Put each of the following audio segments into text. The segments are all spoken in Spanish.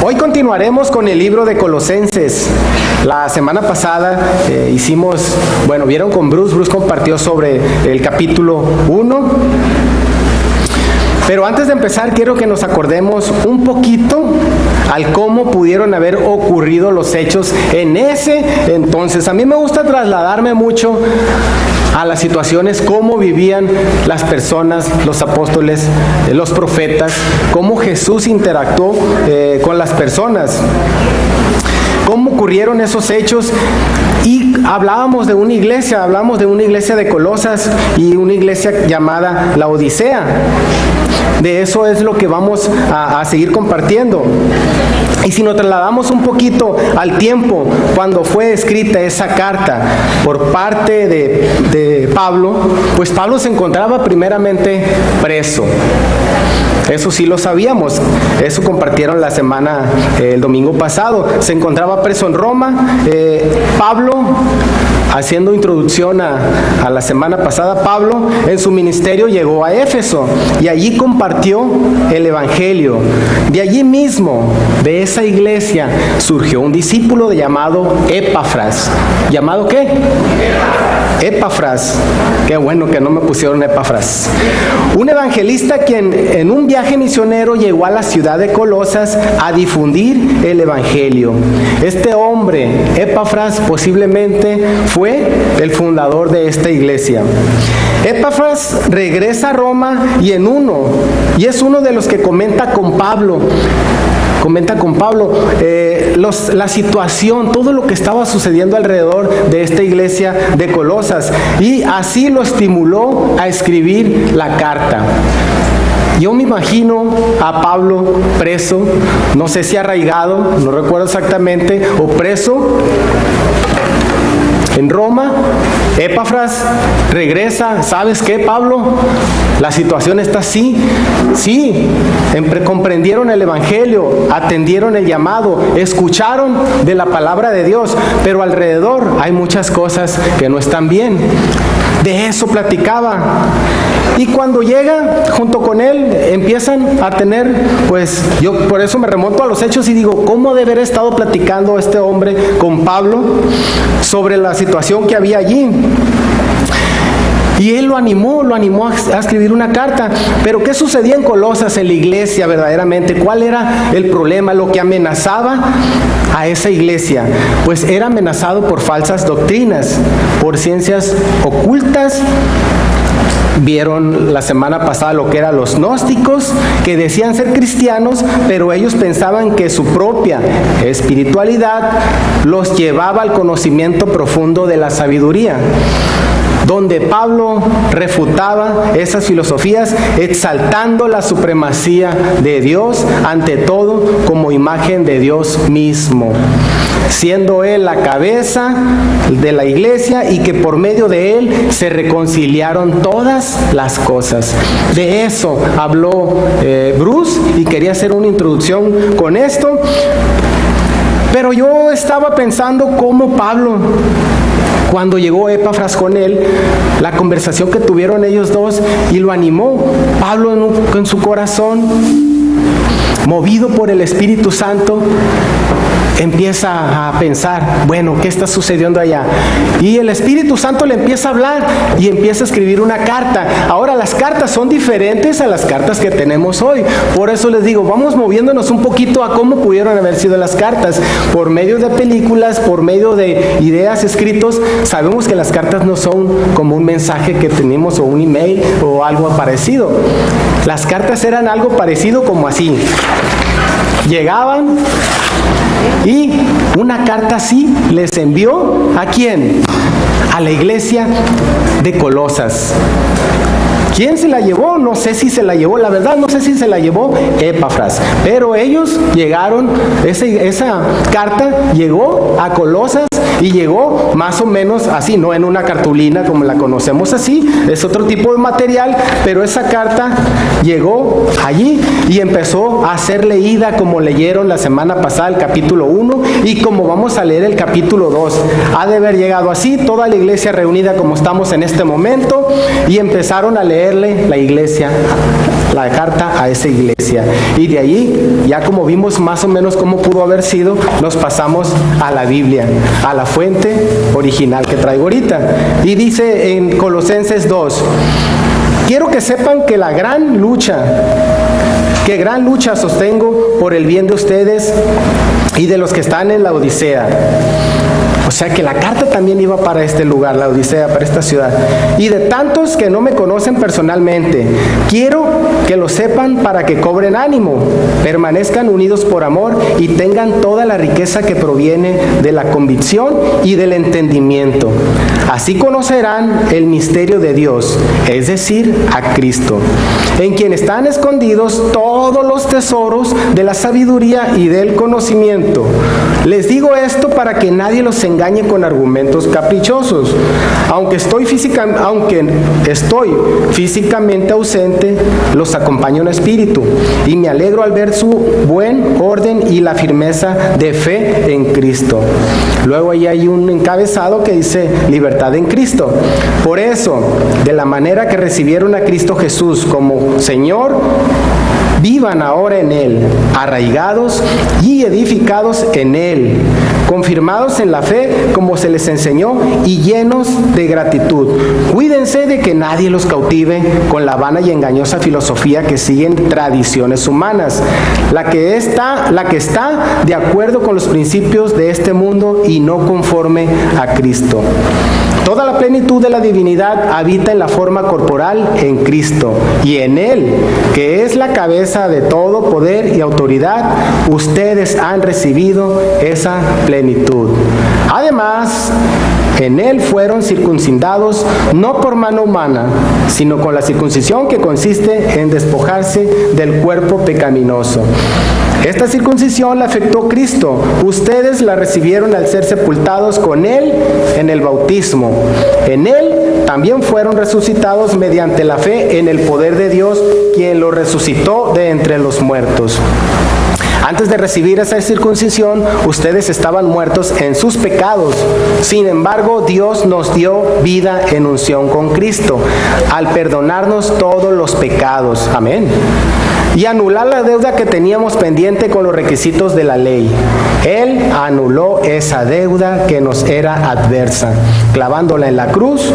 Hoy continuaremos con el libro de Colosenses. La semana pasada vieron con Bruce compartió sobre el capítulo 1. Pero antes de empezar, quiero que nos acordemos un poquito al cómo pudieron haber ocurrido los hechos en ese entonces. A mí me gusta trasladarme mucho a las situaciones, cómo vivían las personas, los apóstoles, los profetas, cómo Jesús interactuó con las personas, cómo ocurrieron esos hechos. Y hablábamos de una iglesia de Colosas y una iglesia llamada la Odisea. De eso es lo que vamos a seguir compartiendo. Y si nos trasladamos un poquito al tiempo, cuando fue escrita esa carta por parte de Pablo, pues Pablo se encontraba primeramente preso. Eso sí lo sabíamos, eso compartieron el domingo pasado. Se encontraba preso en Roma. Pablo, haciendo introducción a la semana pasada, Pablo en su ministerio llegó a Éfeso y allí compartió el Evangelio. De allí mismo, de esa iglesia, surgió un discípulo llamado Epafras. ¿Llamado qué? Epafras. Qué bueno que no me pusieron Epafras. Un evangelista quien en un viaje misionero llegó a la ciudad de Colosas a difundir el Evangelio. Este hombre, Epafras, posiblemente fue el fundador de esta iglesia. Epafras regresa a Roma y es uno de los que comenta con Pablo, la situación, todo lo que estaba sucediendo alrededor de esta iglesia de Colosas, y así lo estimuló a escribir la carta. Yo me imagino a Pablo preso, no sé si arraigado, no recuerdo exactamente, o preso en Roma. Epafras regresa. ¿Sabes qué, Pablo? La situación está así. Sí, comprendieron el Evangelio, atendieron el llamado, escucharon de la palabra de Dios, pero alrededor hay muchas cosas que no están bien. De eso platicaba. Y cuando llega junto con él, empiezan a tener, yo por eso me remonto a los hechos y digo, ¿cómo debe haber estado platicando este hombre con Pablo sobre la situación que había allí? Y él lo animó a escribir una carta. Pero ¿qué sucedía en Colosas, en la iglesia verdaderamente? ¿Cuál era el problema? Lo que amenazaba a esa iglesia, pues era amenazado por falsas doctrinas, por ciencias ocultas. Vieron la semana pasada lo que eran los gnósticos, que decían ser cristianos, pero ellos pensaban que su propia espiritualidad los llevaba al conocimiento profundo de la sabiduría, donde Pablo refutaba esas filosofías, exaltando la supremacía de Dios ante todo como imagen de Dios mismo, siendo Él la cabeza de la iglesia y que por medio de Él se reconciliaron todas las cosas. De eso habló Bruce y quería hacer una introducción con esto. Pero yo estaba pensando cómo Pablo, cuando llegó Epafras con él, la conversación que tuvieron ellos dos, y lo animó. Pablo en su corazón, movido por el Espíritu Santo, empieza a pensar, bueno, ¿qué está sucediendo allá? Y el Espíritu Santo le empieza a hablar y empieza a escribir una carta. Ahora, las cartas son diferentes a las cartas que tenemos hoy. Por eso les digo, vamos moviéndonos un poquito a cómo pudieron haber sido las cartas. Por medio de películas, por medio de ideas escritos, sabemos que las cartas no son como un mensaje que tenemos o un email o algo parecido. Las cartas eran algo parecido como así. Llegaban y una carta así les envió ¿a quién? A la iglesia de Colosas. ¿Quién se la llevó? No sé si se la llevó, la verdad no sé si se la llevó Epafras, pero ellos llegaron, esa carta llegó a Colosas y llegó más o menos así, no en una cartulina como la conocemos así, es otro tipo de material, pero esa carta llegó allí y empezó a ser leída como leyeron la semana pasada el capítulo 1 y como vamos a leer el capítulo 2. Ha de haber llegado así, toda la iglesia reunida como estamos en este momento, y empezaron a leerle la iglesia la carta a esa iglesia. Y de ahí, ya como vimos más o menos cómo pudo haber sido, nos pasamos a la Biblia, a la fuente original que traigo ahorita. Y dice en Colosenses 2, quiero que sepan que gran lucha sostengo por el bien de ustedes y de los que están en la Odisea. O sea que la carta también iba para este lugar, la Odisea, para esta ciudad. Y de tantos que no me conocen personalmente, quiero que lo sepan para que cobren ánimo, permanezcan unidos por amor y tengan toda la riqueza que proviene de la convicción y del entendimiento. Así conocerán el misterio de Dios, es decir, a Cristo, en quien están escondidos todos los tesoros de la sabiduría y del conocimiento. Les digo esto para que nadie los engañe con argumentos caprichosos. Aunque estoy físicamente ausente, los acompaño en espíritu y me alegro al ver su buen orden y la firmeza de fe en Cristo. Luego ahí hay un encabezado que dice libertad en Cristo. Por eso, de la manera que recibieron a Cristo Jesús como Señor, vivan ahora en Él, arraigados y edificados en Él, confirmados en la fe como se les enseñó y llenos de gratitud. Cuídense de que nadie los cautive con la vana y engañosa filosofía que siguen tradiciones humanas, la que está de acuerdo con los principios de este mundo y no conforme a Cristo. Toda la plenitud de la divinidad habita en la forma corporal en Cristo, y en Él, que es la cabeza de todo poder y autoridad, ustedes han recibido esa plenitud. Además, en Él fueron circuncidados no por mano humana, sino con la circuncisión que consiste en despojarse del cuerpo pecaminoso. Esta circuncisión la efectuó Cristo. Ustedes la recibieron al ser sepultados con Él en el bautismo. En Él también fueron resucitados mediante la fe en el poder de Dios, quien lo resucitó de entre los muertos. Antes de recibir esa circuncisión, ustedes estaban muertos en sus pecados. Sin embargo, Dios nos dio vida en unión con Cristo, al perdonarnos todos los pecados. Amén. Y anular la deuda que teníamos pendiente con los requisitos de la ley. Él anuló esa deuda que nos era adversa, clavándola en la cruz,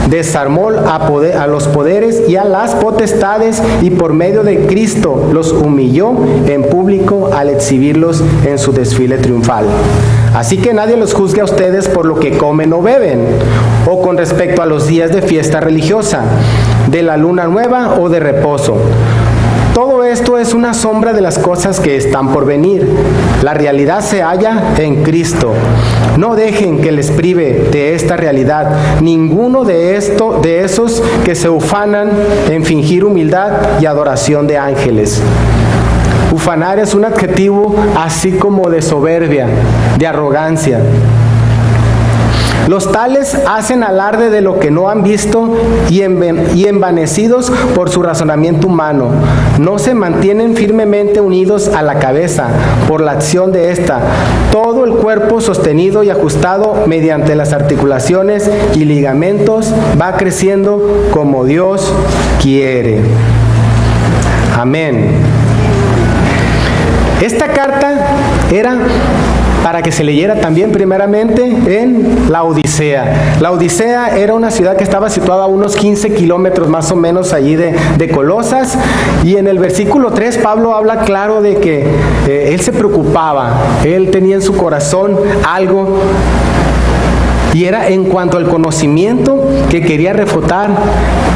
desarmó a los poderes y a las potestades y por medio de Cristo los humilló en público al exhibirlos en su desfile triunfal. Así que nadie los juzgue a ustedes por lo que comen o beben, o con respecto a los días de fiesta religiosa, de la luna nueva o de reposo. Todo esto es una sombra de las cosas que están por venir. La realidad se halla en Cristo. No dejen que les prive de esta realidad ninguno de esos que se ufanan en fingir humildad y adoración de ángeles. Ufanar es un adjetivo así como de soberbia, de arrogancia. Los tales hacen alarde de lo que no han visto y envanecidos por su razonamiento humano. No se mantienen firmemente unidos a la cabeza por la acción de ésta. Todo el cuerpo sostenido y ajustado mediante las articulaciones y ligamentos va creciendo como Dios quiere. Amén. Esta carta era para que se leyera también primeramente en la Odisea. La Odisea era una ciudad que estaba situada a unos 15 kilómetros más o menos allí de Colosas, y en el versículo 3 Pablo habla claro de que él se preocupaba, él tenía en su corazón algo, y era en cuanto al conocimiento que quería refutar,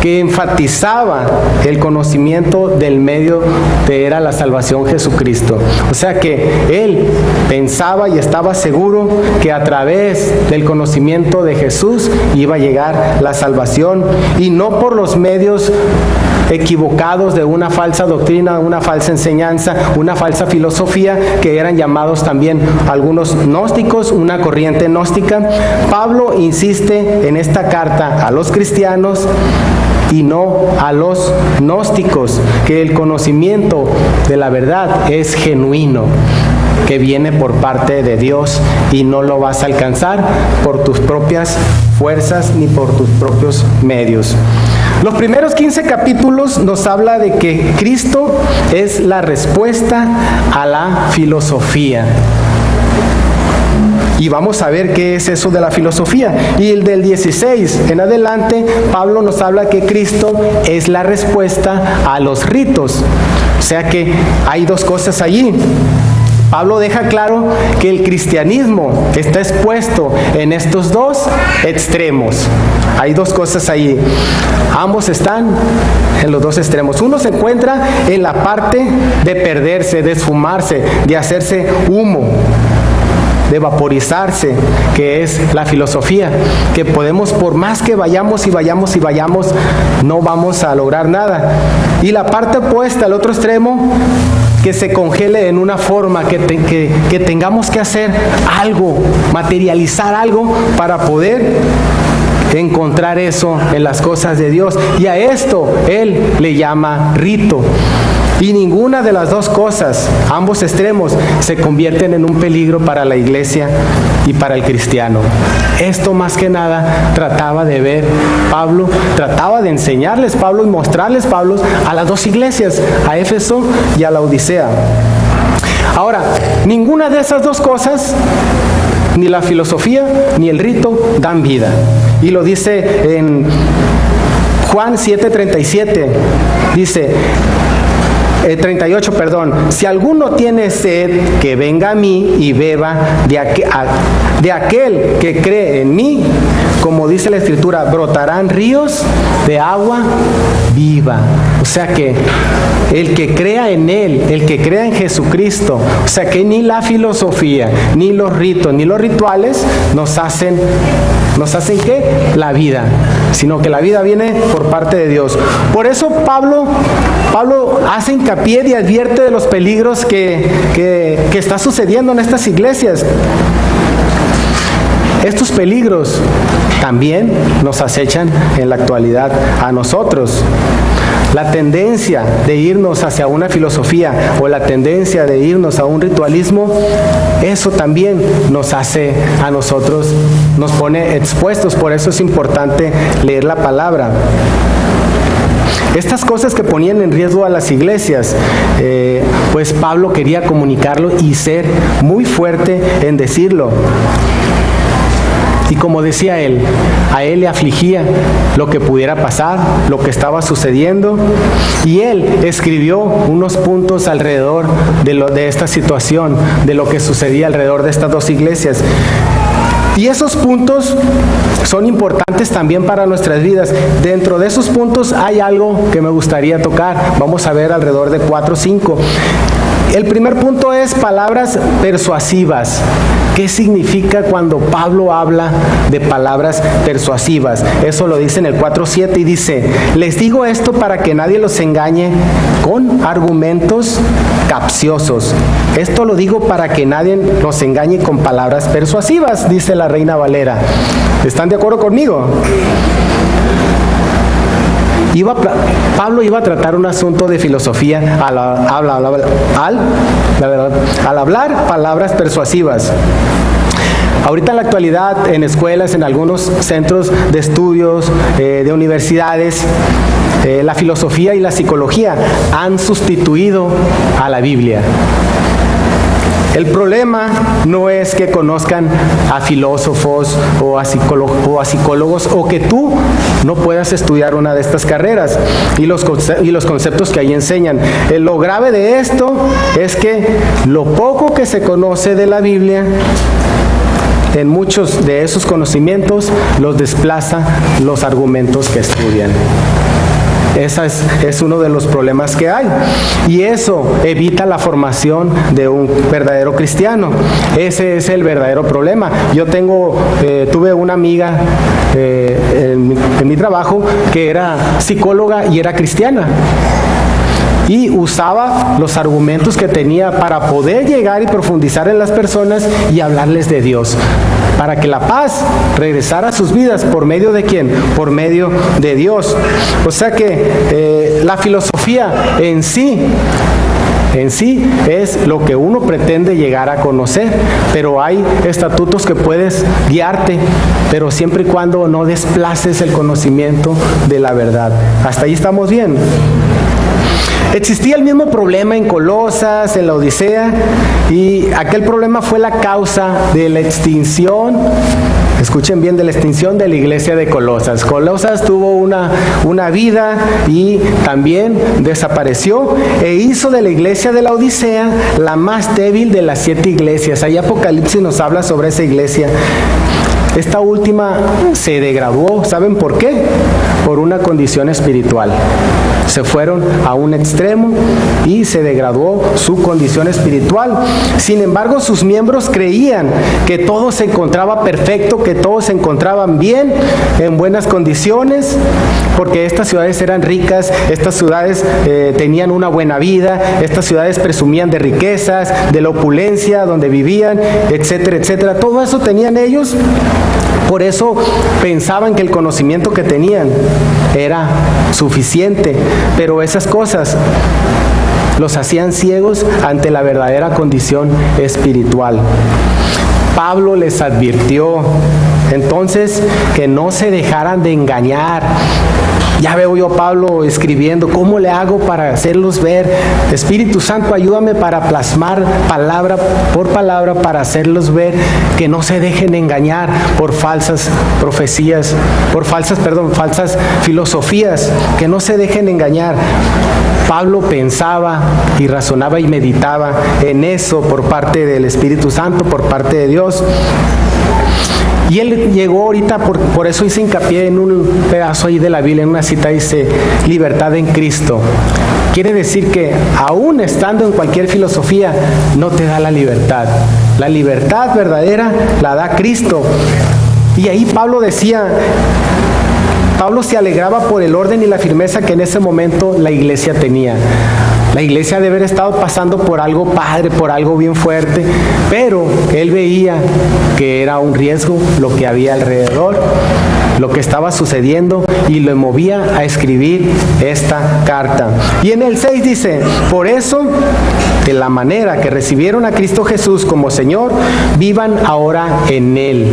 que enfatizaba el conocimiento del medio que era la salvación Jesucristo. O sea que él pensaba y estaba seguro que a través del conocimiento de Jesús iba a llegar la salvación, y no por los medios equivocados de una falsa doctrina, una falsa enseñanza, una falsa filosofía, que eran llamados también algunos gnósticos, una corriente gnóstica. Pablo insiste en esta carta a los cristianos y no a los gnósticos, que el conocimiento de la verdad es genuino, que viene por parte de Dios, y no lo vas a alcanzar por tus propias fuerzas ni por tus propios medios. Los primeros 15 capítulos nos habla de que Cristo es la respuesta a la filosofía. Y vamos a ver qué es eso de la filosofía. Y el del 16 en adelante, Pablo nos habla que Cristo es la respuesta a los ritos. O sea que hay dos cosas allí. Pablo deja claro que el cristianismo está expuesto en estos dos extremos. Hay dos cosas allí. Ambos están en los dos extremos. Uno se encuentra en la parte de perderse, de esfumarse, de hacerse humo, de vaporizarse, que es la filosofía, que podemos, por más que vayamos y vayamos y vayamos, no vamos a lograr nada. Y la parte opuesta, al otro extremo, que se congele en una forma, que tengamos que hacer algo, materializar algo para poder encontrar eso en las cosas de Dios. Y a esto él le llama rito. Y ninguna de las dos cosas, ambos extremos, se convierten en un peligro para la iglesia y para el cristiano. Esto más que nada trataba de ver Pablo, trataba de enseñarles Pablo y mostrarles Pablo a las dos iglesias, a Éfeso y a la Odisea. Ahora, ninguna de esas dos cosas, ni la filosofía ni el rito, dan vida. Y lo dice en Juan 7:37, dice... 38, si alguno tiene sed, que venga a mí y beba de aquel que cree en mí, como dice la Escritura, brotarán ríos de agua viva. O sea que el que crea en Él, el que crea en Jesucristo, o sea que ni la filosofía, ni los ritos, ni los rituales nos hacen ¿qué? La vida, sino que la vida viene por parte de Dios. Por eso Pablo hace hincapié y advierte de los peligros que está sucediendo en estas iglesias. Estos peligros también nos acechan en la actualidad a nosotros. La tendencia de irnos hacia una filosofía o la tendencia de irnos a un ritualismo, eso también nos hace a nosotros, nos pone expuestos. Por eso es importante leer la palabra. Estas cosas que ponían en riesgo a las iglesias, pues Pablo quería comunicarlo y ser muy fuerte en decirlo. Y como decía él, a él le afligía lo que pudiera pasar, lo que estaba sucediendo. Y él escribió unos puntos alrededor de esta situación, de lo que sucedía alrededor de estas dos iglesias. Y esos puntos son importantes también para nuestras vidas. Dentro de esos puntos hay algo que me gustaría tocar. Vamos a ver alrededor de 4 o 5. El primer punto es palabras persuasivas. ¿Qué significa cuando Pablo habla de palabras persuasivas? Eso lo dice en el 4:7 y dice: les digo esto para que nadie los engañe con argumentos capciosos. Esto lo digo para que nadie los engañe con palabras persuasivas, dice la Reina Valera. ¿Están de acuerdo conmigo? Pablo iba a tratar un asunto de filosofía al hablar palabras persuasivas. Ahorita en la actualidad, en escuelas, en algunos centros de estudios, de universidades, la filosofía y la psicología han sustituido a la Biblia. El problema no es que conozcan a filósofos o a psicólogos o que tú no puedas estudiar una de estas carreras y los conceptos que ahí enseñan. Lo grave de esto es que lo poco que se conoce de la Biblia, en muchos de esos conocimientos los desplaza los argumentos que estudian. Ese es uno de los problemas que hay. Y eso evita la formación de un verdadero cristiano. Ese es el verdadero problema. Yo tuve una amiga en mi trabajo que era psicóloga y era cristiana. Y usaba los argumentos que tenía para poder llegar y profundizar en las personas y hablarles de Dios, para que la paz regresara a sus vidas. ¿Por medio de quién? Por medio de Dios. O sea que la filosofía en sí en sí es lo que uno pretende llegar a conocer, pero hay estatutos que puedes guiarte, pero siempre y cuando no desplaces el conocimiento de la verdad. ¿Hasta ahí estamos bien? Existía el mismo problema en Colosas, en la Odisea, y aquel problema fue la causa de la extinción, escuchen bien, de la extinción de la iglesia de Colosas. Colosas tuvo una vida y también desapareció e hizo de la iglesia de la Odisea la más débil de las 7 iglesias. Ahí Apocalipsis nos habla sobre esa iglesia. Esta última se degradó, ¿saben por qué? Por una condición espiritual. Se fueron a un extremo y se degradó su condición espiritual. Sin embargo, sus miembros creían que todo se encontraba perfecto, que todos se encontraban bien, en buenas condiciones, porque estas ciudades eran ricas, estas ciudades tenían una buena vida, estas ciudades presumían de riquezas, de la opulencia donde vivían, etcétera, etcétera. Todo eso tenían ellos. Por eso pensaban que el conocimiento que tenían era suficiente, pero esas cosas los hacían ciegos ante la verdadera condición espiritual. Pablo les advirtió entonces que no se dejaran de engañar. Ya veo yo a Pablo escribiendo, ¿cómo le hago para hacerlos ver? Espíritu Santo, ayúdame para plasmar palabra por palabra, para hacerlos ver, que no se dejen engañar por falsas profecías, falsas filosofías, que no se dejen engañar. Pablo pensaba y razonaba y meditaba en eso por parte del Espíritu Santo, por parte de Dios. Y él llegó ahorita, por eso hice hincapié en un pedazo ahí de la Biblia, en una cita dice, libertad en Cristo. Quiere decir que aún estando en cualquier filosofía, no te da la libertad. La libertad verdadera la da Cristo. Y ahí Pablo decía, Pablo se alegraba por el orden y la firmeza que en ese momento la iglesia tenía. La iglesia debe haber estado pasando por algo padre, por algo bien fuerte, pero él veía que era un riesgo lo que había alrededor, lo que estaba sucediendo, y lo movía a escribir esta carta. Y en el 6 dice, por eso, de la manera que recibieron a Cristo Jesús como Señor, vivan ahora en Él,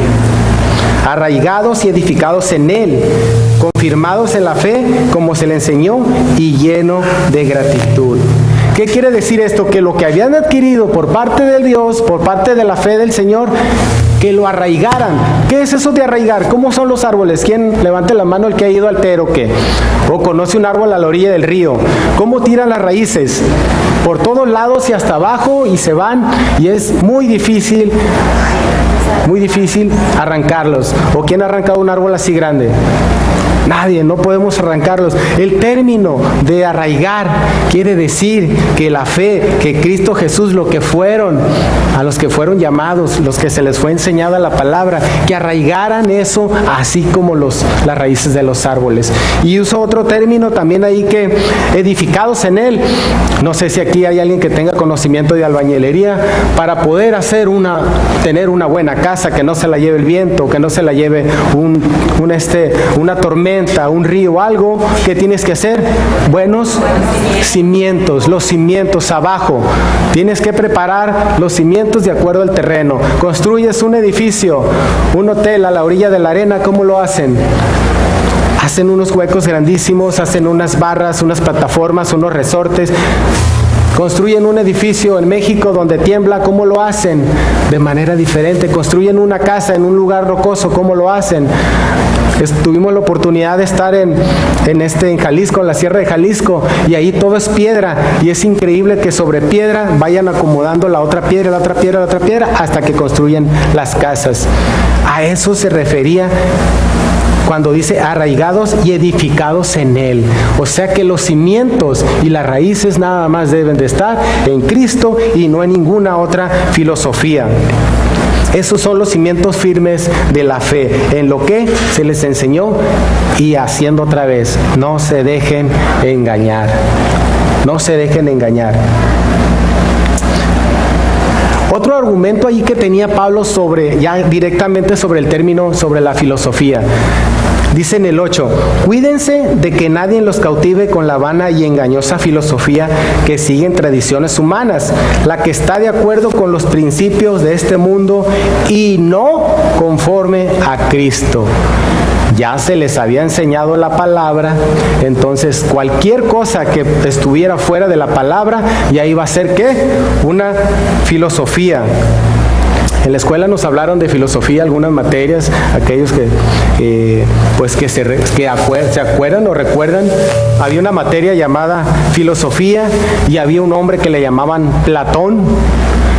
arraigados y edificados en Él, confirmados en la fe como se le enseñó y lleno de gratitud. ¿Qué quiere decir esto? Que lo que habían adquirido por parte de Dios, por parte de la fe del Señor, que lo arraigaran. ¿Qué es eso de arraigar? ¿Cómo son los árboles? ¿Quién levante la mano el que ha ido al Teroque? ¿O conoce un árbol a la orilla del río? ¿Cómo tiran las raíces? Por todos lados y hasta abajo, y se van, y es muy difícil arrancarlos. ¿O quién ha arrancado un árbol así grande? Nadie, no podemos arrancarlos. El término de arraigar quiere decir que la fe, que Cristo Jesús, lo que fueron, a los que fueron llamados, los que se les fue enseñada la palabra, que arraigaran eso así como las raíces de los árboles. Y uso otro término también ahí, que edificados en Él. No sé si aquí hay alguien que tenga conocimiento de albañilería. Para poder tener una buena casa, que no se la lleve el viento, que no se la lleve una tormenta, un río, algo que tienes que hacer, buenos cimientos, los cimientos abajo. Tienes que preparar los cimientos de acuerdo al terreno. Construyes un edificio, un hotel a la orilla de la arena, ¿cómo lo hacen? Hacen unos huecos grandísimos, hacen unas barras, unas plataformas, unos resortes. Construyen un edificio en México donde tiembla, ¿cómo lo hacen? De manera diferente. Construyen una casa en un lugar rocoso, ¿cómo lo hacen? Tuvimos la oportunidad de estar en Jalisco, en la Sierra de Jalisco, y ahí todo es piedra, y es increíble que sobre piedra vayan acomodando la otra piedra, la otra piedra, la otra piedra, hasta que construyen las casas. A eso se refería cuando dice arraigados y edificados en Él. O sea que los cimientos y las raíces nada más deben de estar en Cristo y no en ninguna otra filosofía. Esos son los cimientos firmes de la fe, en lo que se les enseñó, y haciendo otra vez, no se dejen engañar. No se dejen engañar. Otro argumento ahí que tenía Pablo ya directamente sobre el término, sobre la filosofía. Dice en el 8, cuídense de que nadie los cautive con la vana y engañosa filosofía que siguen tradiciones humanas, la que está de acuerdo con los principios de este mundo y no conforme a Cristo. Ya se les había enseñado la palabra, entonces cualquier cosa que estuviera fuera de la palabra ya iba a ser ¿qué? Una filosofía. En la escuela nos hablaron de filosofía, algunas materias, aquellos que se acuerdan o recuerdan, había una materia llamada filosofía y había un hombre que le llamaban Platón,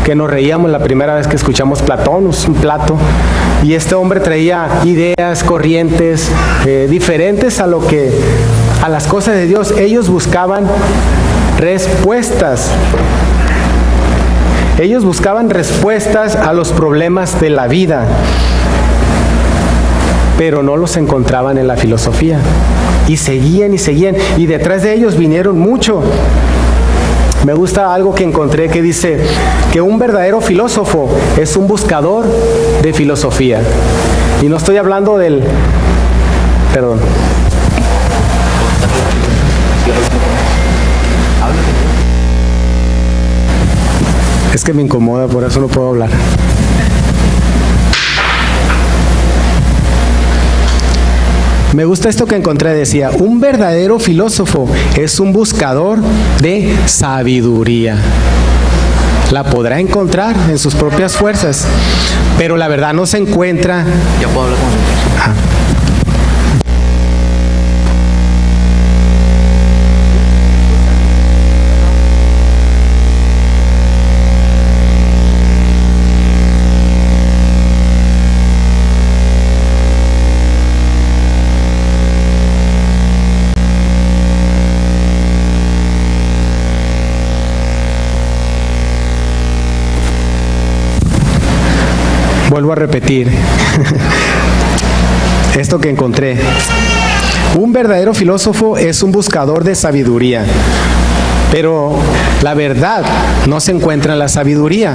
que nos reíamos la primera vez que escuchamos Platón, un plato, y este hombre traía ideas, corrientes diferentes a las cosas de Dios. Ellos buscaban respuestas. Ellos buscaban respuestas a los problemas de la vida, pero no los encontraban en la filosofía. Y seguían, y detrás de ellos vinieron mucho. Me gusta algo que encontré que dice que un verdadero filósofo es un buscador de filosofía. Y no estoy hablando perdón. Es que me incomoda, por eso no puedo hablar. Me gusta esto que encontré, decía, un verdadero filósofo es un buscador de sabiduría. La podrá encontrar en sus propias fuerzas, pero la verdad no se encuentra. Ya puedo hablar con nosotros. Vuelvo a repetir esto que encontré. Un verdadero filósofo es un buscador de sabiduría, pero la verdad no se encuentra en la sabiduría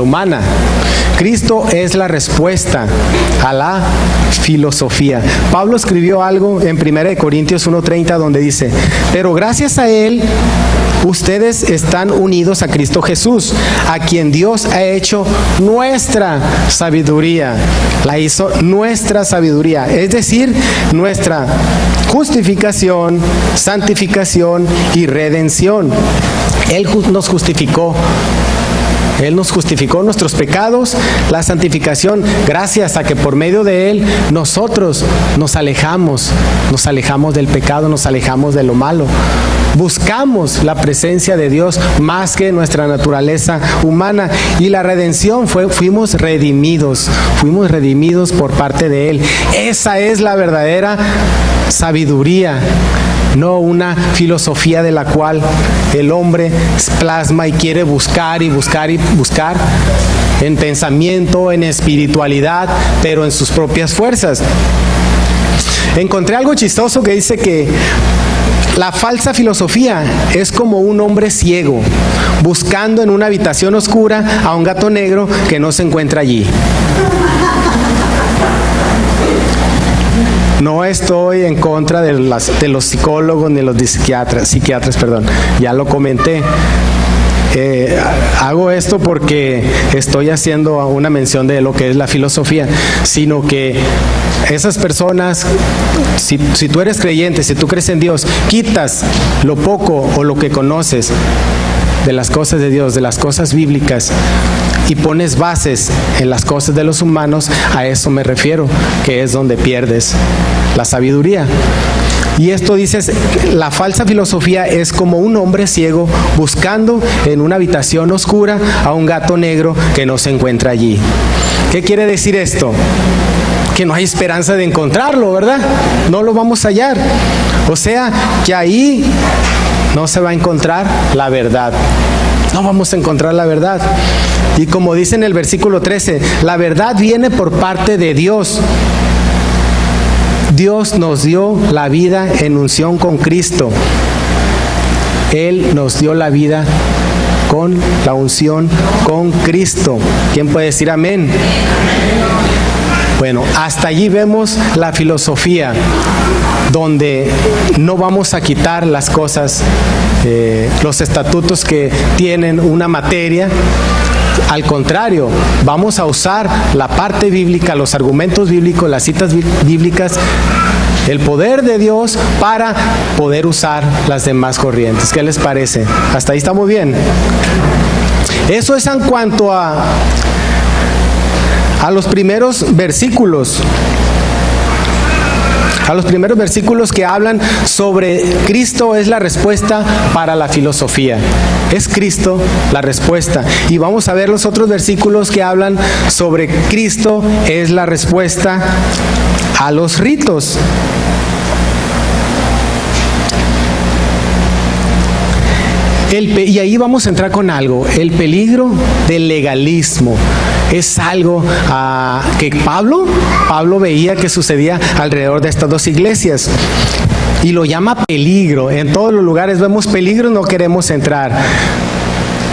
humana. Cristo es la respuesta a la filosofía. Pablo escribió algo en 1 Corintios 1:30 donde dice, pero gracias a Él ustedes están unidos a Cristo Jesús, a quien Dios ha hecho nuestra sabiduría. La hizo nuestra sabiduría, es decir, nuestra justificación, santificación y redención. Él nos justificó. Él nos justificó nuestros pecados, la santificación, gracias a que por medio de Él nosotros nos alejamos del pecado, nos alejamos de lo malo. Buscamos la presencia de Dios más que nuestra naturaleza humana, y la redención fuimos redimidos por parte de Él. Esa es la verdadera sabiduría, no una filosofía de la cual el hombre plasma y quiere buscar en pensamiento, en espiritualidad, pero en sus propias fuerzas. Encontré algo chistoso que dice que la falsa filosofía es como un hombre ciego buscando en una habitación oscura a un gato negro que no se encuentra allí. No estoy en contra de los psicólogos ni los psiquiatras, ya lo comenté. Hago esto porque estoy haciendo una mención de lo que es la filosofía, sino que esas personas, si tú eres creyente, si tú crees en Dios, quitas lo poco o lo que conoces de las cosas de Dios, de las cosas bíblicas, y pones bases en las cosas de los humanos, a eso me refiero, que es donde pierdes la sabiduría. Y esto dice, la falsa filosofía es como un hombre ciego buscando en una habitación oscura a un gato negro que no se encuentra allí. ¿Qué quiere decir esto? Que no hay esperanza de encontrarlo, ¿verdad? No lo vamos a hallar. O sea, que ahí no se va a encontrar la verdad. No vamos a encontrar la verdad. Y como dice en el versículo 13, la verdad viene por parte de Dios. Dios nos dio la vida en unión con Cristo. Él nos dio la vida con la unción con Cristo. ¿Quién puede decir amén? Bueno, hasta allí vemos la filosofía, donde no vamos a quitar las cosas, los estatutos que tienen una materia. Al contrario, vamos a usar la parte bíblica, los argumentos bíblicos, las citas bíblicas, el poder de Dios para poder usar las demás corrientes. ¿Qué les parece? Hasta ahí estamos bien. Eso es en cuanto a los primeros versículos. A los primeros versículos que hablan sobre Cristo es la respuesta para la filosofía. Es Cristo la respuesta. Y vamos a ver los otros versículos que hablan sobre Cristo es la respuesta a los ritos. Y ahí vamos a entrar con algo, el peligro del legalismo. Es algo que Pablo veía que sucedía alrededor de estas dos iglesias. Y lo llama peligro. En todos los lugares vemos peligro, no queremos entrar.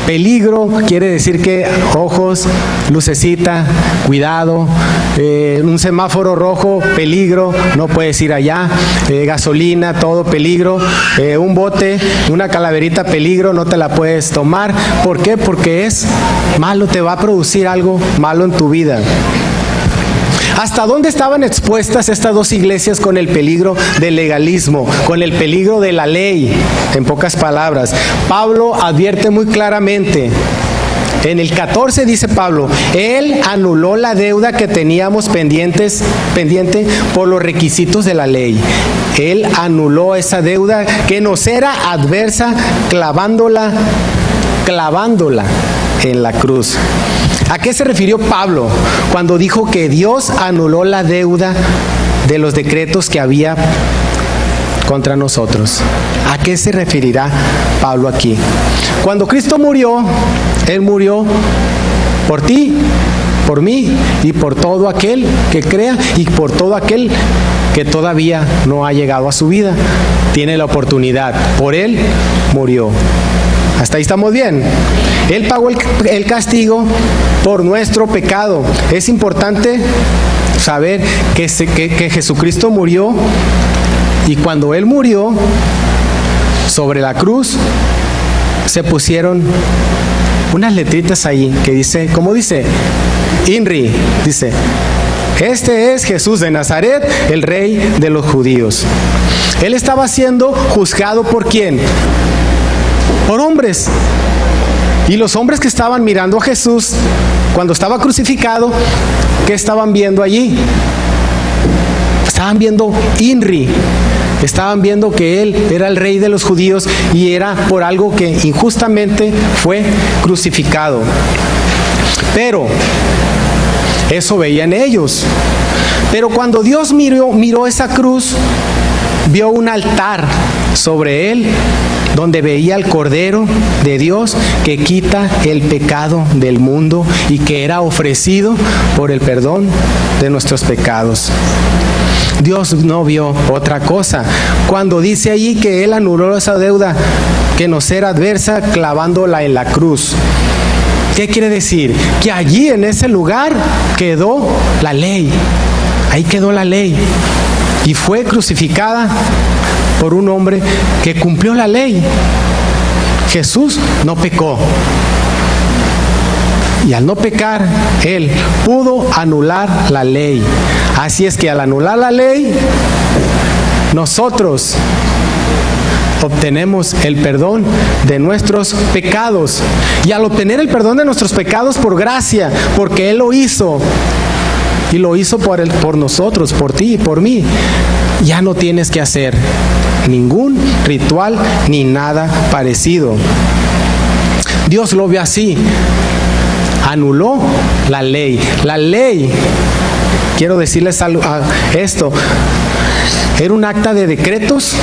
Peligro quiere decir que ojos, lucecita, cuidado, un semáforo rojo, peligro, no puedes ir allá, gasolina, todo peligro, un bote, una calaverita, peligro, no te la puedes tomar. ¿Por qué? Porque es malo, te va a producir algo malo en tu vida. ¿Hasta dónde estaban expuestas estas dos iglesias con el peligro del legalismo, con el peligro de la ley? En pocas palabras, Pablo advierte muy claramente. En el 14 dice Pablo, Él anuló la deuda que teníamos pendiente por los requisitos de la ley. Él anuló esa deuda que nos era adversa, clavándola en la cruz. ¿A qué se refirió Pablo cuando dijo que Dios anuló la deuda de los decretos que había contra nosotros? ¿A qué se referirá Pablo aquí? Cuando Cristo murió, Él murió por ti, por mí y por todo aquel que crea y por todo aquel que todavía no ha llegado a su vida. Tiene la oportunidad. Por Él murió. Hasta ahí estamos bien. Él pagó el castigo por nuestro pecado. Es importante saber que Jesucristo murió, y cuando Él murió sobre la cruz, se pusieron unas letritas ahí que dice, ¿cómo dice? INRI, dice, este es Jesús de Nazaret, el Rey de los judíos. Él estaba siendo juzgado ¿por quién? Por hombres. Y los hombres que estaban mirando a Jesús cuando estaba crucificado, ¿qué estaban viendo allí? Estaban viendo INRI. Estaban viendo que Él era el Rey de los judíos y era por algo que injustamente fue crucificado. Pero eso veían ellos. Pero cuando Dios miró esa cruz, vio un altar sobre Él, donde veía al Cordero de Dios que quita el pecado del mundo y que era ofrecido por el perdón de nuestros pecados. Dios no vio otra cosa. Cuando dice allí que Él anuló esa deuda que nos era adversa clavándola en la cruz, ¿qué quiere decir? Que allí en ese lugar quedó la ley. Ahí quedó la ley. Y fue crucificada por un hombre que cumplió la ley. Jesús no pecó. Y al no pecar, Él pudo anular la ley. Así es que al anular la ley, nosotros obtenemos el perdón de nuestros pecados. Y al obtener el perdón de nuestros pecados por gracia, porque Él lo hizo, y lo hizo por nosotros, por ti y por mí, ya no tienes que hacer ningún ritual ni nada parecido. Dios lo vio así. Anuló la ley. La ley, quiero decirles esto, era un acta de decretos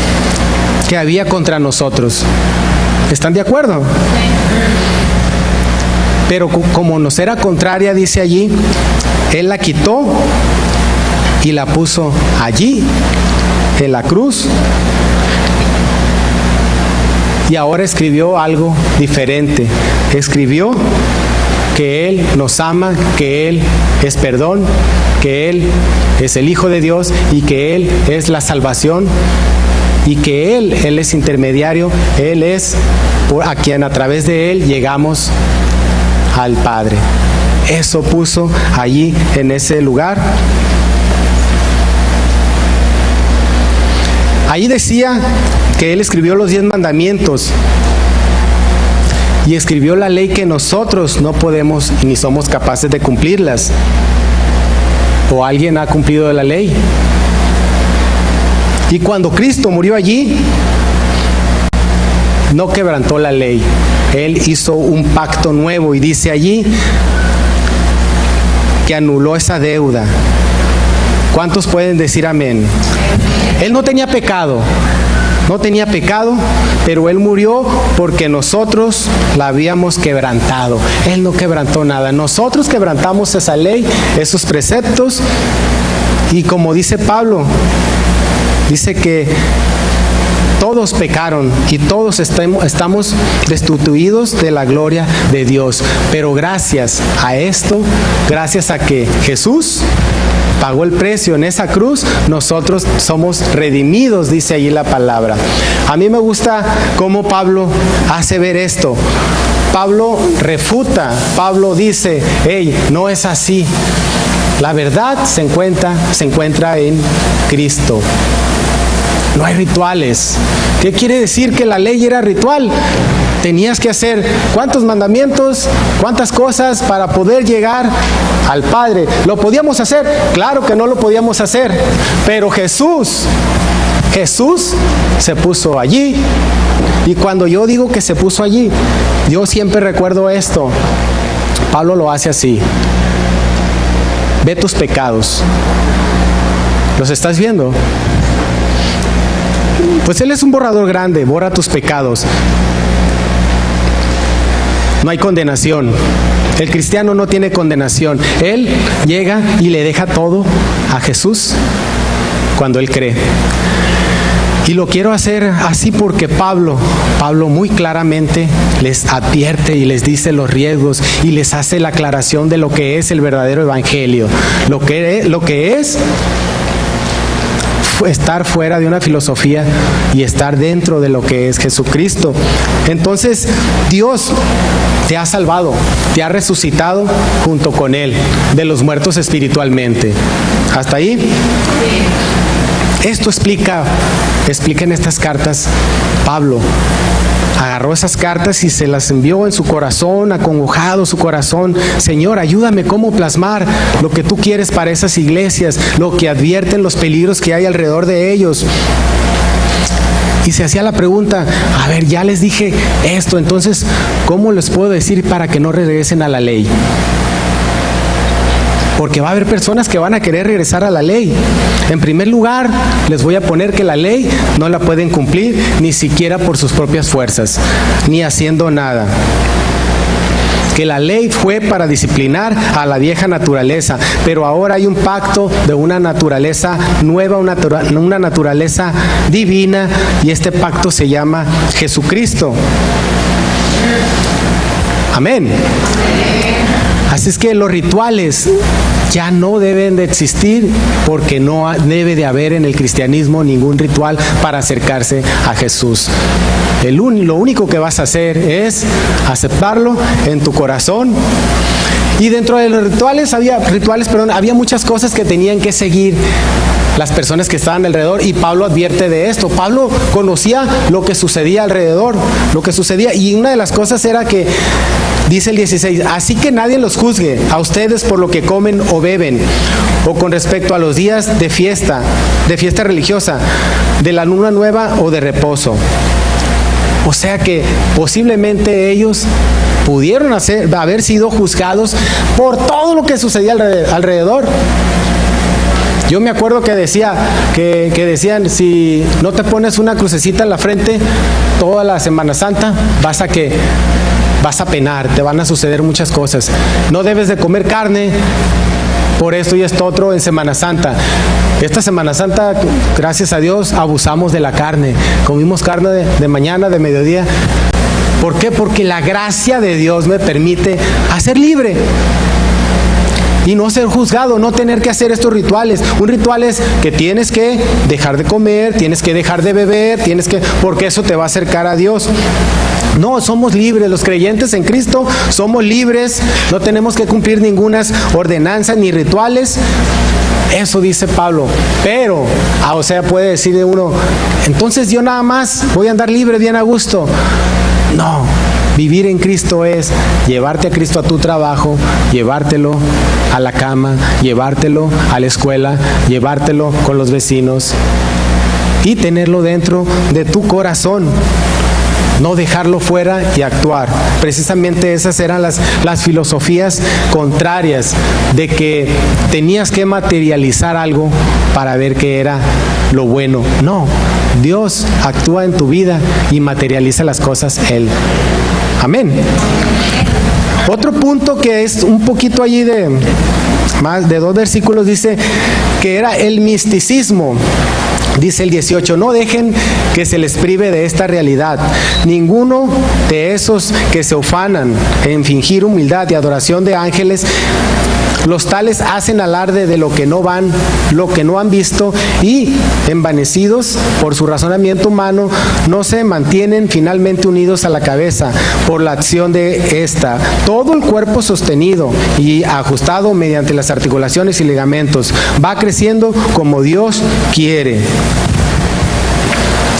que había contra nosotros. ¿Están de acuerdo? Pero como nos era contraria, dice allí, Él la quitó y la puso allí, en la cruz. Y ahora escribió algo diferente. Escribió que Él nos ama, que Él es perdón, que Él es el Hijo de Dios y que Él es la salvación y que Él es intermediario, Él es a quien a través de Él llegamos al Padre. Eso puso allí en ese lugar. Ahí decía que Él escribió los 10 mandamientos y escribió la ley que nosotros no podemos ni somos capaces de cumplirlas. ¿O alguien ha cumplido la ley? Y cuando Cristo murió allí, no quebrantó la ley. Él hizo un pacto nuevo y dice allí que anuló esa deuda. ¿Cuántos pueden decir amén? Él no tenía pecado, pero Él murió porque nosotros la habíamos quebrantado. Él no quebrantó nada. Nosotros quebrantamos esa ley, esos preceptos, y como dice Pablo, dice que todos pecaron y todos estamos destituidos de la gloria de Dios. Pero gracias a esto, gracias a que Jesús pagó el precio en esa cruz, nosotros somos redimidos, dice allí la palabra. A mí me gusta cómo Pablo hace ver esto. Pablo refuta, Pablo dice, hey, no es así. La verdad se encuentra en Cristo. No hay rituales. ¿Qué quiere decir que la ley era ritual? Tenías que hacer cuántos mandamientos, cuántas cosas para poder llegar al Padre. ¿Lo podíamos hacer? Claro que no lo podíamos hacer. Pero Jesús se puso allí. Y cuando yo digo que se puso allí, yo siempre recuerdo esto. Pablo lo hace así. Ve tus pecados. ¿Los estás viendo? Pues Él es un borrador grande, borra tus pecados. No hay condenación. El cristiano no tiene condenación. Él llega y le deja todo a Jesús cuando él cree. Y lo quiero hacer así porque Pablo muy claramente les advierte y les dice los riesgos y les hace la aclaración de lo que es el verdadero evangelio. Lo que es estar fuera de una filosofía y estar dentro de lo que es Jesucristo. Entonces, Dios te ha salvado, te ha resucitado junto con Él, de los muertos espiritualmente. ¿Hasta ahí? Esto explica en estas cartas Pablo. Agarró esas cartas y se las envió en su corazón, acongojado su corazón. Señor, ayúdame cómo plasmar lo que tú quieres para esas iglesias, lo que advierten los peligros que hay alrededor de ellos. Y se hacía la pregunta, a ver, ya les dije esto, entonces, ¿cómo les puedo decir para que no regresen a la ley? Porque va a haber personas que van a querer regresar a la ley. En primer lugar, les voy a poner que la ley no la pueden cumplir ni siquiera por sus propias fuerzas, ni haciendo nada. Que la ley fue para disciplinar a la vieja naturaleza, pero ahora hay un pacto de una naturaleza nueva, una naturaleza divina, y este pacto se llama Jesucristo. Amén. Así es que los rituales ya no deben de existir, porque no debe de haber en el cristianismo ningún ritual para acercarse a Jesús. Lo único que vas a hacer es aceptarlo en tu corazón. Y dentro de los rituales había muchas cosas que tenían que seguir las personas que estaban alrededor, y Pablo advierte de esto. Pablo conocía lo que sucedía alrededor, y una de las cosas era que, dice el 16, así que nadie los juzgue a ustedes por lo que comen o beben, o con respecto a los días de fiesta religiosa, de la luna nueva o de reposo. O sea que posiblemente ellos pudieron haber sido juzgados por todo lo que sucedía alrededor. Yo me acuerdo que decían, si no te pones una crucecita en la frente toda la Semana Santa, vas a penar, te van a suceder muchas cosas. No debes de comer carne por esto y esto otro en Semana Santa. Esta Semana Santa, gracias a Dios, abusamos de la carne. Comimos carne de mañana, de mediodía. ¿Por qué? Porque la gracia de Dios me permite ser libre y no ser juzgado, no tener que hacer estos rituales. Un ritual es que tienes que dejar de comer, tienes que dejar de beber, porque eso te va a acercar a Dios. No, somos libres, los creyentes en Cristo somos libres, no tenemos que cumplir ninguna ordenanza ni rituales. Eso dice Pablo. Pero, o sea, puede decir de uno, entonces yo nada más voy a andar libre, bien a gusto. No, vivir en Cristo es llevarte a Cristo a tu trabajo, llevártelo a la cama, llevártelo a la escuela, llevártelo con los vecinos y tenerlo dentro de tu corazón. No dejarlo fuera y actuar. Precisamente esas eran las filosofías contrarias, de que tenías que materializar algo para ver qué era lo bueno. No, Dios actúa en tu vida y materializa las cosas Él. Amén. Otro punto que es un poquito allí de más de 2 versículos, dice que era el misticismo. Dice el 18, no dejen que se les prive de esta realidad. Ninguno de esos que se ufanan en fingir humildad y adoración de ángeles, los tales hacen alarde de lo que no han visto, y envanecidos por su razonamiento humano, no se mantienen finalmente unidos a la cabeza por la acción de esta. Todo el cuerpo sostenido y ajustado mediante las articulaciones y ligamentos va creciendo como Dios quiere.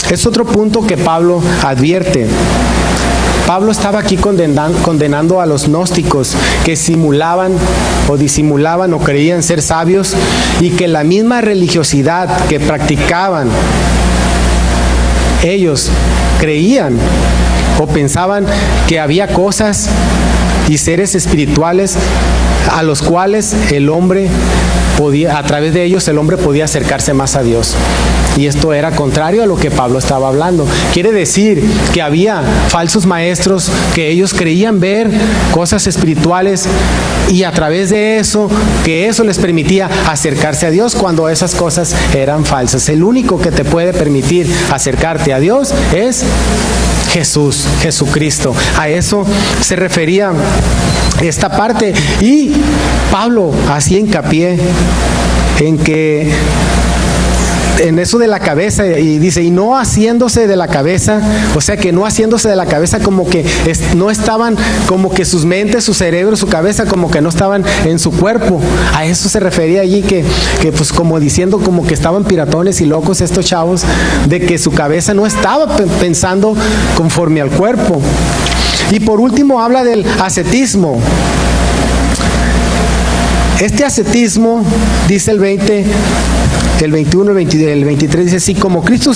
Es otro punto que Pablo advierte. Pablo estaba aquí condenando a los gnósticos que simulaban o disimulaban o creían ser sabios, y que la misma religiosidad que practicaban, ellos creían o pensaban que había cosas y seres espirituales a los cuales el hombre podía, a través de ellos el hombre podía acercarse más a Dios. Y esto era contrario a lo que Pablo estaba hablando. Quiere decir que había falsos maestros que ellos creían ver cosas espirituales, y a través de eso, que eso les permitía acercarse a Dios, cuando esas cosas eran falsas. El único que te puede permitir acercarte a Dios es Jesucristo. A eso se refería esta parte, y Pablo hacía hincapié en eso de la cabeza, y dice, y no haciéndose de la cabeza, o sea que no haciéndose de la cabeza como que no estaban, como que sus mentes, su cerebro, su cabeza como que no estaban en su cuerpo. A eso se refería allí, que pues como diciendo como que estaban piratones y locos estos chavos, de que su cabeza no estaba pensando conforme al cuerpo. Y por último habla del ascetismo. Este ascetismo, dice el 20, el 21, el 23, dice, si con Cristo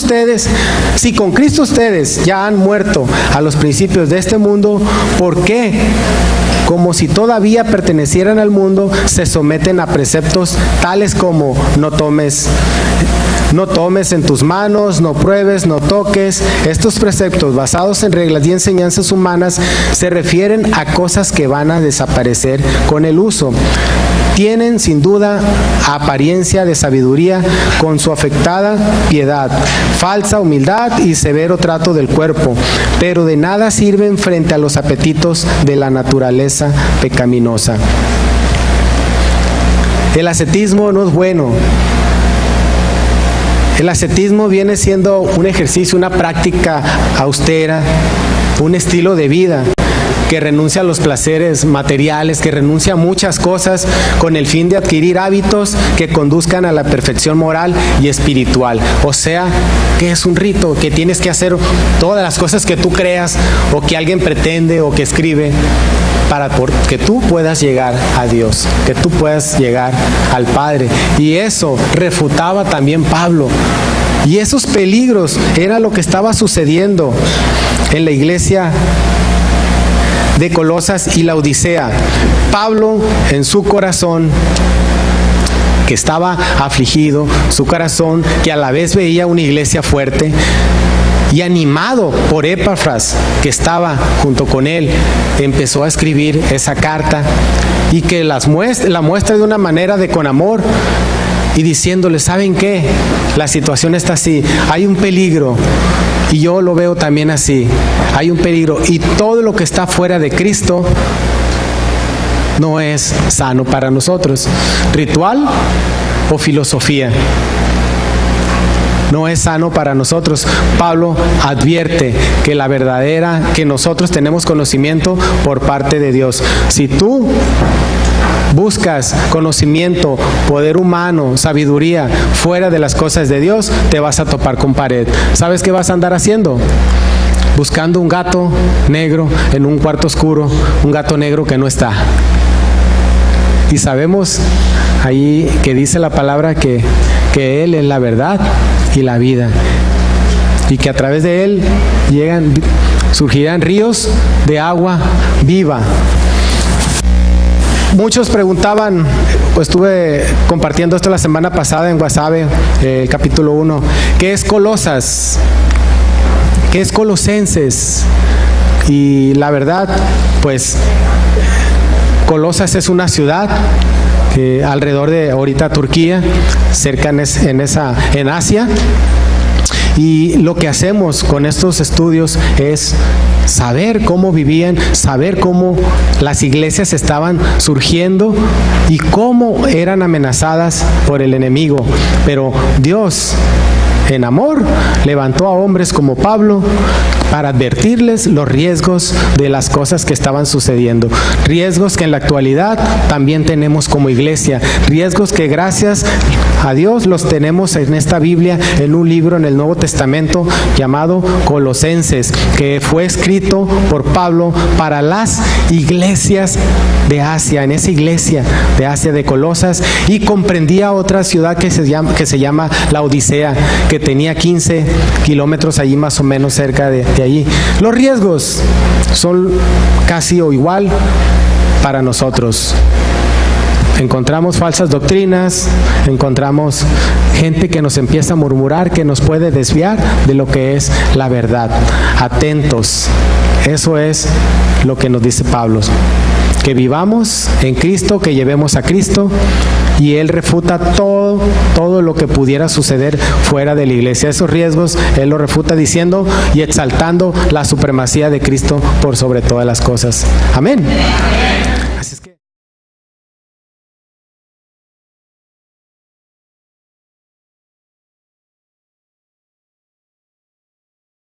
ustedes ya han muerto a los principios de este mundo, ¿por qué, como si todavía pertenecieran al mundo, se someten a preceptos tales como no tomes en tus manos, no pruebes, no toques? Estos preceptos, basados en reglas y enseñanzas humanas, se refieren a cosas que van a desaparecer con el uso. Tienen sin duda apariencia de sabiduría con su afectada piedad, falsa humildad y severo trato del cuerpo, pero de nada sirven frente a los apetitos de la naturaleza pecaminosa. El ascetismo no es bueno. El ascetismo viene siendo un ejercicio, una práctica austera, un estilo de vida que renuncia a los placeres materiales, que renuncia a muchas cosas con el fin de adquirir hábitos que conduzcan a la perfección moral y espiritual. O sea, que es un rito, que tienes que hacer todas las cosas que tú creas o que alguien pretende o que escribe para que tú puedas llegar a Dios, que tú puedas llegar al Padre. Y eso refutaba también Pablo. Y esos peligros era lo que estaba sucediendo en la iglesia de Colosas y la Odisea. Pablo, en su corazón, que estaba afligido, su corazón que a la vez veía una iglesia fuerte, y animado por Epafras, que estaba junto con él, empezó a escribir esa carta, y que la muestra de una manera con amor, y diciéndoles, ¿saben qué? La situación está así, hay un peligro. Y yo lo veo también así, hay un peligro. Y todo lo que está fuera de Cristo no es sano para nosotros. Ritual o filosofía no es sano para nosotros. Pablo advierte que la verdadera, que nosotros tenemos conocimiento por parte de Dios. Si tú buscas conocimiento, poder humano, sabiduría fuera de las cosas de Dios, te vas a topar con pared. ¿Sabes qué vas a andar haciendo? Buscando un gato negro en un cuarto oscuro, un gato negro que no está. Y sabemos ahí que dice la palabra que Él es la verdad y la vida, y que a través de Él surgirán ríos de agua viva. Muchos preguntaban, estuve compartiendo esto la semana pasada en Guasave, capítulo 1, ¿qué es Colosas? ¿Qué es Colosenses? Y la verdad, pues, Colosas es una ciudad alrededor de ahorita Turquía, cerca en Asia. Y lo que hacemos con estos estudios es saber cómo vivían, saber cómo las iglesias estaban surgiendo y cómo eran amenazadas por el enemigo. Pero Dios, en amor, levantó a hombres como Pablo para advertirles los riesgos de las cosas que estaban sucediendo. Riesgos que en la actualidad también tenemos como iglesia. Riesgos que gracias a Dios los tenemos en esta Biblia, en un libro en el Nuevo Testamento llamado Colosenses, que fue escrito por Pablo para las iglesias de Asia, en esa iglesia de Asia de Colosas, y comprendía otra ciudad que se llama la Odisea, que tenía 15 kilómetros allí más o menos cerca de allí. Los riesgos son casi o igual para nosotros. Encontramos falsas doctrinas, encontramos gente que nos empieza a murmurar, que nos puede desviar de lo que es la verdad. Atentos, eso es lo que nos dice Pablo. Que vivamos en Cristo, que llevemos a Cristo, y Él refuta todo lo que pudiera suceder fuera de la iglesia. Esos riesgos Él los refuta diciendo y exaltando la supremacía de Cristo por sobre todas las cosas. Amén.